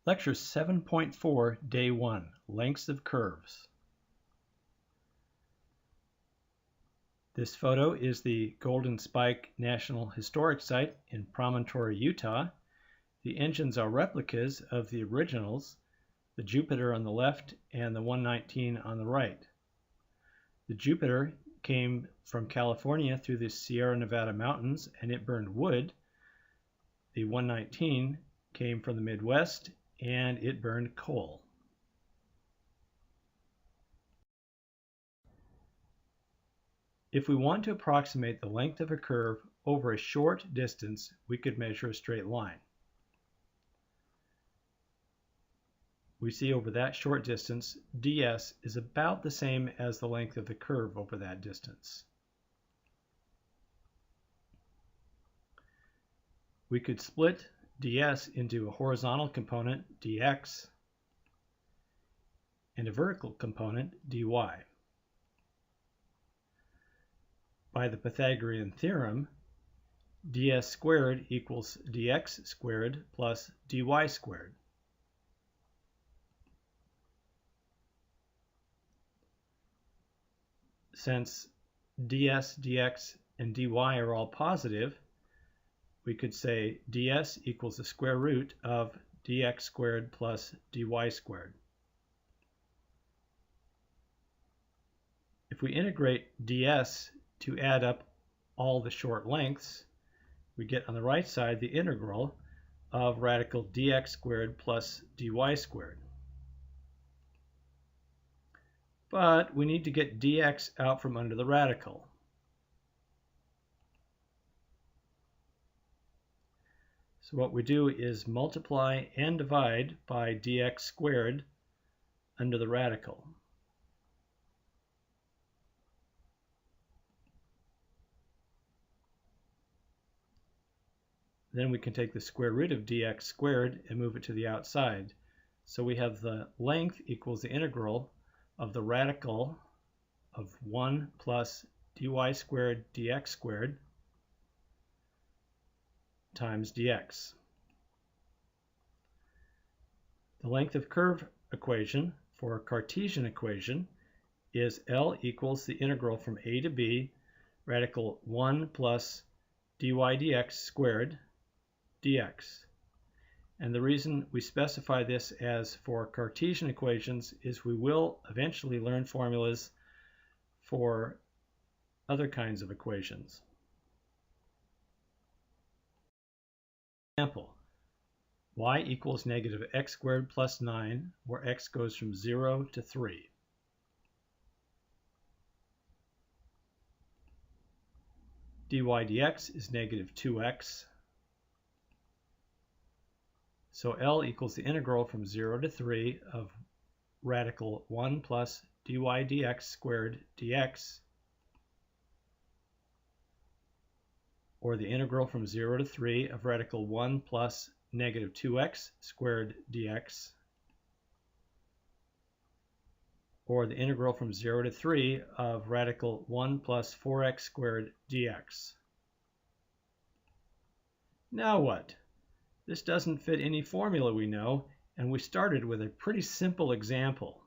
Lecture 7.4, Day 1, Lengths of Curves. This photo is the Golden Spike National Historic Site in Promontory, Utah. The engines are replicas of the originals, the Jupiter on the left and the 119 on the right. The Jupiter came from California through the Sierra Nevada mountains and it burned wood. The 119 came from the Midwest and it burned coal. If we want to approximate the length of a curve over a short distance, we could measure a straight line. We see over that short distance, ds is about the same as the length of the curve over that distance. We could split ds into a horizontal component, dx, and a vertical component, dy. By the Pythagorean theorem, ds squared equals dx squared plus dy squared. Since ds, dx, and dy are all positive, we could say ds equals the square root of dx squared plus dy squared. If we integrate ds to add up all the short lengths, we get on the right side the integral of radical dx squared plus dy squared. But we need to get dx out from under the radical. So what we do is multiply and divide by dx squared under the radical. Then we can take the square root of dx squared and move it to the outside. So we have the length equals the integral of the radical of 1 plus dy squared dx squared times dx. The length of curve equation for a Cartesian equation is L equals the integral from a to b, radical 1 plus dy dx squared dx. And the reason we specify this as for Cartesian equations is we will eventually learn formulas for other kinds of equations. Example, y equals negative x squared plus 9, where x goes from 0 to 3. dy dx is negative 2x. So L equals the integral from 0 to 3 of radical 1 plus dy dx squared dx, or the integral from 0 to 3 of radical 1 plus negative 2x squared dx, or the integral from 0 to 3 of radical 1 plus 4x squared dx. Now what? This doesn't fit any formula we know, and we started with a pretty simple example.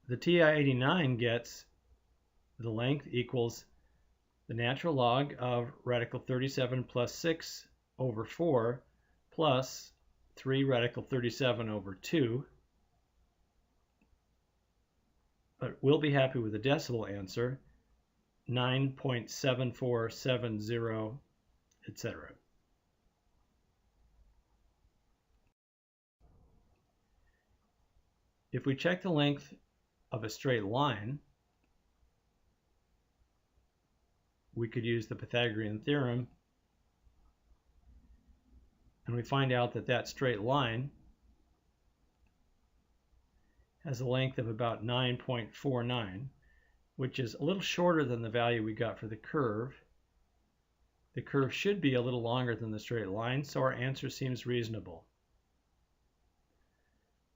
The TI-89 gets the length equals the natural log of radical 37 plus 6 over 4 plus 3 radical 37 over 2. But we'll be happy with the decimal answer, 9.7470, etc. If we check the length of a straight line, we could use the Pythagorean theorem, and we find out that that straight line has a length of about 9.49, which is a little shorter than the value we got for the curve. The curve should be a little longer than the straight line, so our answer seems reasonable.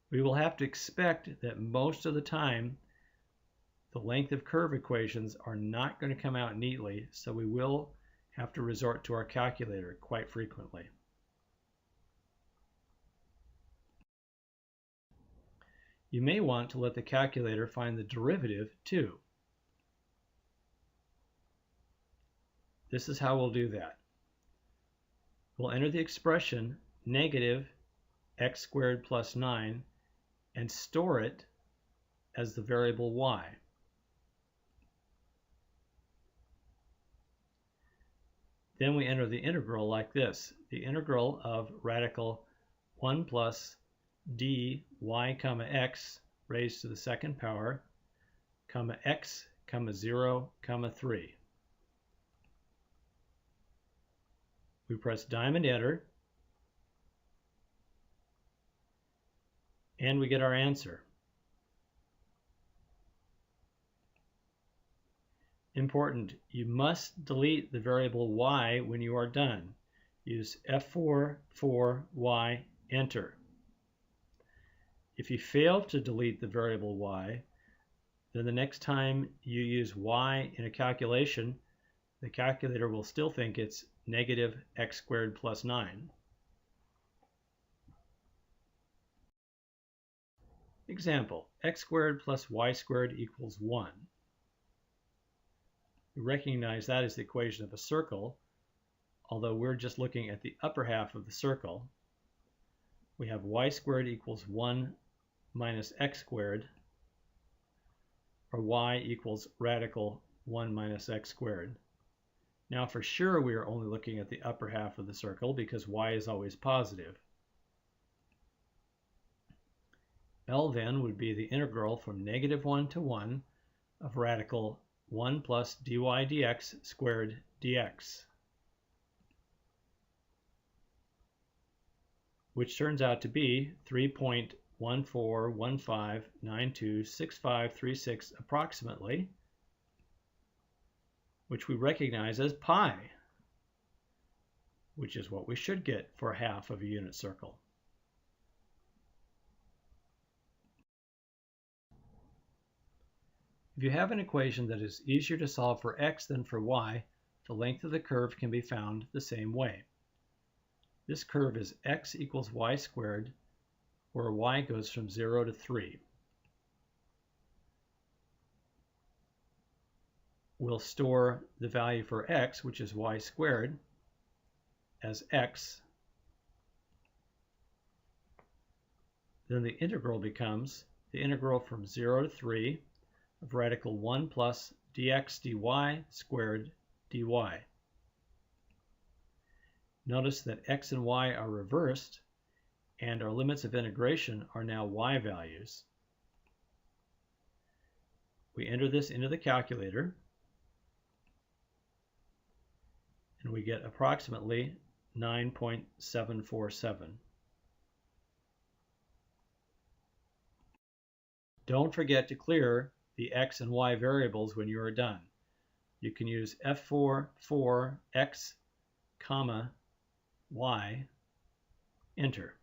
We will have to expect that most of the time the length of curve equations are not going to come out neatly, so we will have to resort to our calculator quite frequently. You may want to let the calculator find the derivative too. This is how we'll do that. We'll enter the expression negative x squared plus 9 and store it as the variable y. Then we enter the integral like this. The integral of radical 1 plus dy comma x raised to the second power comma x comma 0 comma 3. We press diamond enter and we get our answer. Important, you must delete the variable y when you are done. Use F4 for y, enter. If you fail to delete the variable y, then the next time you use y in a calculation, the calculator will still think it's negative x squared plus 9. Example, x squared plus y squared equals 1. We recognize that as the equation of a circle, although we're just looking at the upper half of the circle. We have y squared equals 1 minus x squared, or y equals radical 1 minus x squared. Now for sure we are only looking at the upper half of the circle because y is always positive. L then would be the integral from negative 1 to 1 of radical 1 plus dy dx squared dx, which turns out to be 3.1415926536 approximately, which we recognize as pi, which is what we should get for half of a unit circle. If you have an equation that is easier to solve for x than for y, the length of the curve can be found the same way. This curve is x equals y squared, where y goes from 0 to 3. We'll store the value for x, which is y squared, as x. Then the integral becomes the integral from 0 to 3 of radical 1 plus dx dy squared dy. Notice that x and y are reversed, and our limits of integration are now y values. We enter this into the calculator, and we get approximately 9.747. Don't forget to clear the x and y variables when you are done. You can use F4 for x, comma, y, enter.